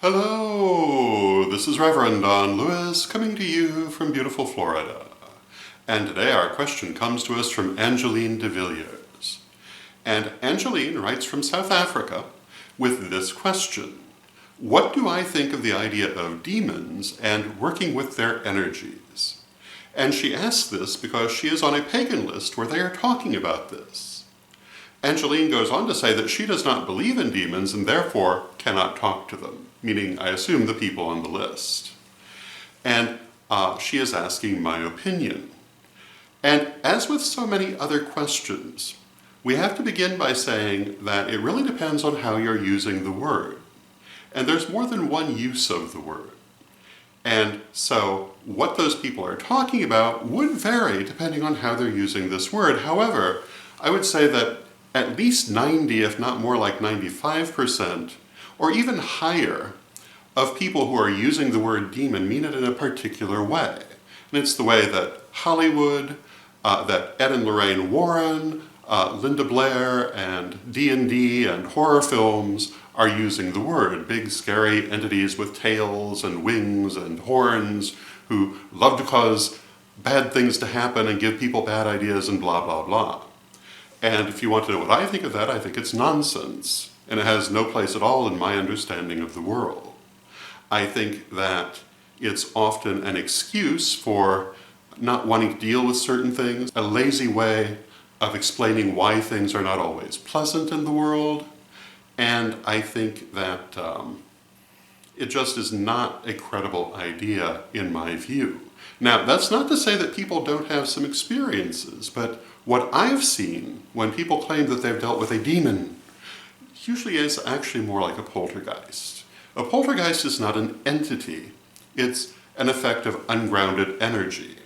Hello, this is Reverend Don Lewis coming to you from beautiful Florida. And today our question comes to us from Angeline De Villiers. And Angeline writes from South Africa with this question: what do I think of the idea of demons and working with their energies? And she asks this because she is on a pagan list where they are talking about this. Angeline goes on to say that she does not believe in demons and therefore cannot talk to them, meaning, I assume, the people on the list. And she is asking my opinion. And as with so many other questions, we have to begin by saying that it really depends on how you're using the word. And there's more than one use of the word. And so what those people are talking about would vary depending on how they're using this word. However, I would say that at least 90, if not more like 95%, or even higher, of people who are using the word demon mean it in a particular way. And it's the way that Hollywood, that Ed and Lorraine Warren, Linda Blair, and D&D and horror films are using the word. Big, scary entities with tails and wings and horns who love to cause bad things to happen and give people bad ideas and blah, blah, blah. And if you want to know what I think of that, I think it's nonsense. And it has no place at all in my understanding of the world. I think that it's often an excuse for not wanting to deal with certain things, a lazy way of explaining why things are not always pleasant in the world. And I think that it just is not a credible idea in my view. Now, that's not to say that people don't have some experiences, but what I've seen when people claim that they've dealt with a demon usually is actually more like a poltergeist. A poltergeist is not an entity. It's an effect of ungrounded energy.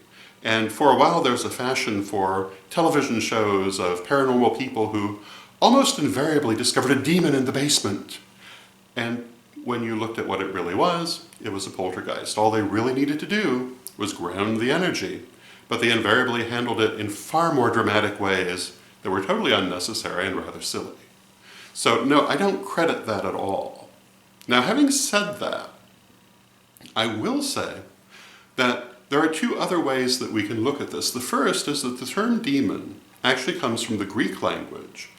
And for a while there's a fashion for television shows of paranormal people who almost invariably discovered a demon in the basement. And when you looked at what it was a poltergeist. All they really needed to do was ground the energy, but they invariably handled it in far more dramatic ways that were totally unnecessary and rather silly. So no, I don't credit that at all. Now, having said that, I will say that there are two other ways that we can look at this. The first is that the term demon actually comes from the Greek language,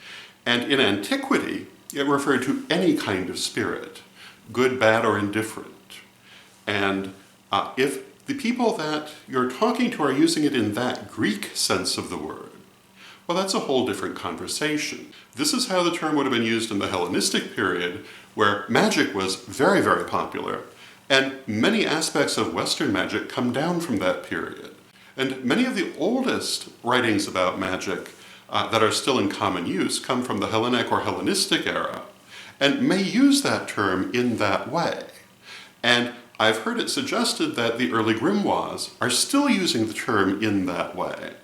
and in antiquity, it referred to any kind of spirit, good, bad, or indifferent. And if the people that you're talking to are using it in that Greek sense of the word, well, that's a whole different conversation. This is how the term would have been used in the Hellenistic period, where magic was very, very popular, and many aspects of Western magic come down from that period. And many of the oldest writings about magic that are still in common use come from the Hellenic or Hellenistic era, and may use that term in that way. And I've heard it suggested that the early grimoires are still using the term in that way,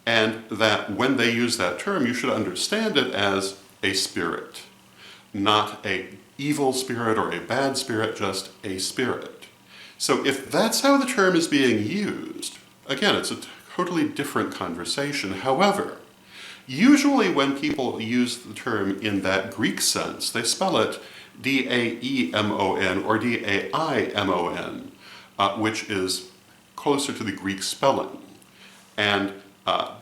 and that when they use that term, you should understand it as a spirit, not a evil spirit or a bad spirit, just a spirit. So if that's how the term is being used, again, it's a totally different conversation. However, usually when people use the term in that Greek sense, they spell it D-A-E-M-O-N or D-A-I-M-O-N, which is closer to the Greek spelling. And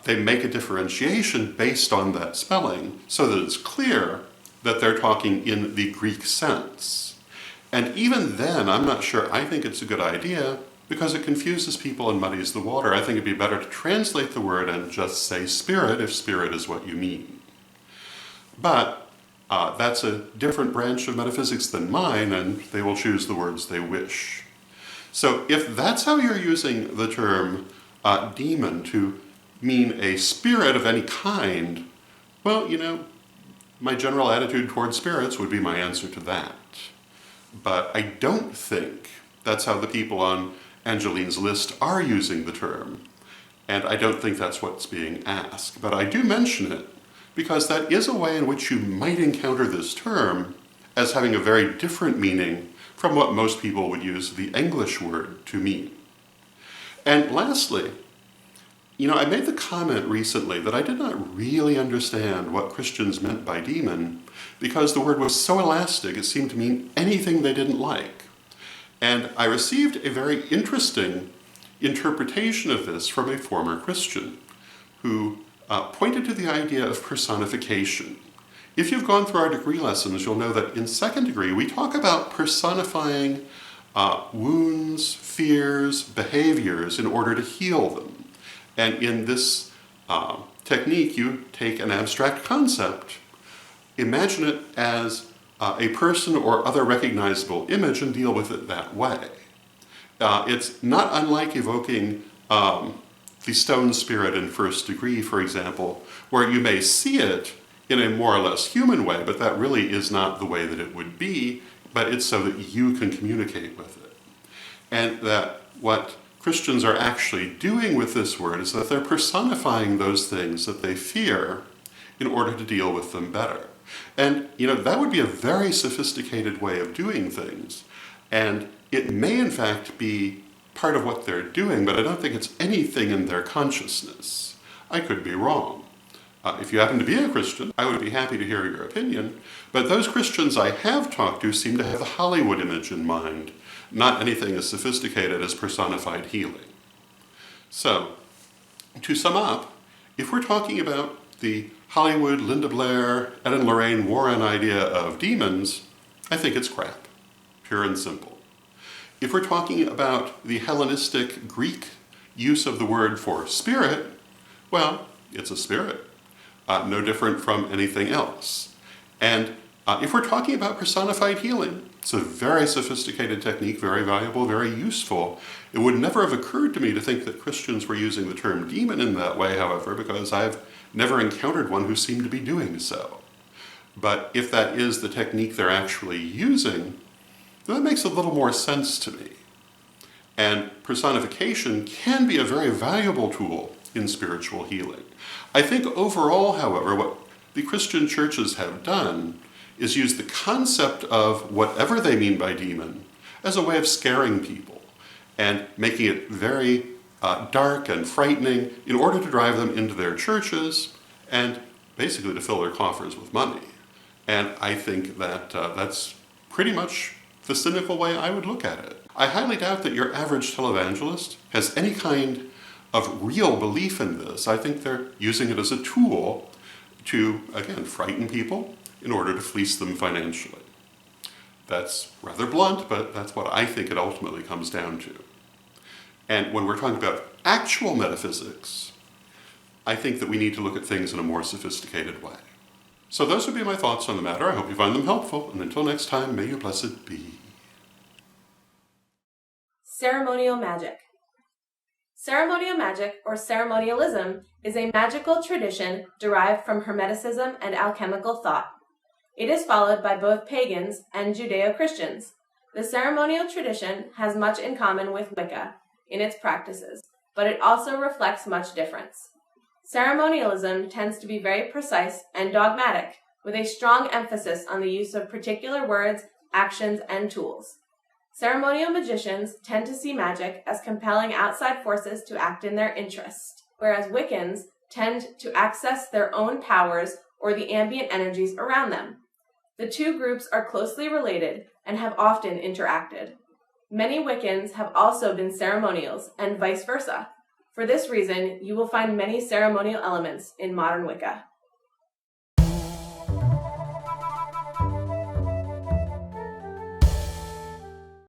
they make a differentiation based on that spelling so that it's clear that they're talking in the Greek sense. And even then, I'm not sure I think it's a good idea because it confuses people and muddies the water. I think it'd be better to translate the word and just say spirit if spirit is what you mean. But that's a different branch of metaphysics than mine, and they will choose the words they wish. So if that's how you're using the term demon to mean a spirit of any kind, well, my general attitude towards spirits would be my answer to that. But I don't think that's how the people on Angeline's list are using the term, and I don't think that's what's being asked. But I do mention it because that is a way in which you might encounter this term as having a very different meaning from what most people would use the English word to mean. And lastly, I made the comment recently that I did not really understand what Christians meant by demon because the word was so elastic it seemed to mean anything they didn't like. And I received a very interesting interpretation of this from a former Christian who pointed to the idea of personification. If you've gone through our degree lessons, you'll know that in second degree we talk about personifying wounds, fears, behaviors in order to heal them. And in this technique, you take an abstract concept, imagine it as a person or other recognizable image, and deal with it that way. It's not unlike evoking the stone spirit in first degree, for example, where you may see it in a more or less human way, but that really is not the way that it would be, but it's so that you can communicate with it. And that what Christians are actually doing with this word is that they're personifying those things that they fear in order to deal with them better. And, that would be a very sophisticated way of doing things. And it may, in fact, be part of what they're doing, but I don't think it's anything in their consciousness. I could be wrong. If you happen to be a Christian, I would be happy to hear your opinion, but those Christians I have talked to seem to have the Hollywood image in mind, not anything as sophisticated as personified healing. So, to sum up, if we're talking about the Hollywood, Linda Blair, Ed and Lorraine Warren idea of demons, I think it's crap, pure and simple. If we're talking about the Hellenistic Greek use of the word for spirit, well, it's a spirit. No different from anything else. And if we're talking about personified healing, it's a very sophisticated technique, very valuable, very useful. It would never have occurred to me to think that Christians were using the term demon in that way, however, because I've never encountered one who seemed to be doing so. But if that is the technique they're actually using, that makes a little more sense to me. And personification can be a very valuable tool in spiritual healing. I think overall, however, what the Christian churches have done is use the concept of whatever they mean by demon as a way of scaring people and making it very dark and frightening in order to drive them into their churches and basically to fill their coffers with money. And I think that that's pretty much the cynical way I would look at it. I highly doubt that your average televangelist has any kind of real belief in this. I think they're using it as a tool to, again, frighten people in order to fleece them financially. That's rather blunt, but that's what I think it ultimately comes down to. And when we're talking about actual metaphysics, I think that we need to look at things in a more sophisticated way. So those would be my thoughts on the matter. I hope you find them helpful, and until next time, may you blessed be. Ceremonial Magic. Ceremonial magic, or ceremonialism, is a magical tradition derived from Hermeticism and alchemical thought. It is followed by both pagans and Judeo-Christians. The ceremonial tradition has much in common with Wicca in its practices, but it also reflects much difference. Ceremonialism tends to be very precise and dogmatic, with a strong emphasis on the use of particular words, actions, and tools. Ceremonial magicians tend to see magic as compelling outside forces to act in their interest, whereas Wiccans tend to access their own powers or the ambient energies around them. The two groups are closely related and have often interacted. Many Wiccans have also been ceremonials, and vice versa. For this reason, you will find many ceremonial elements in modern Wicca.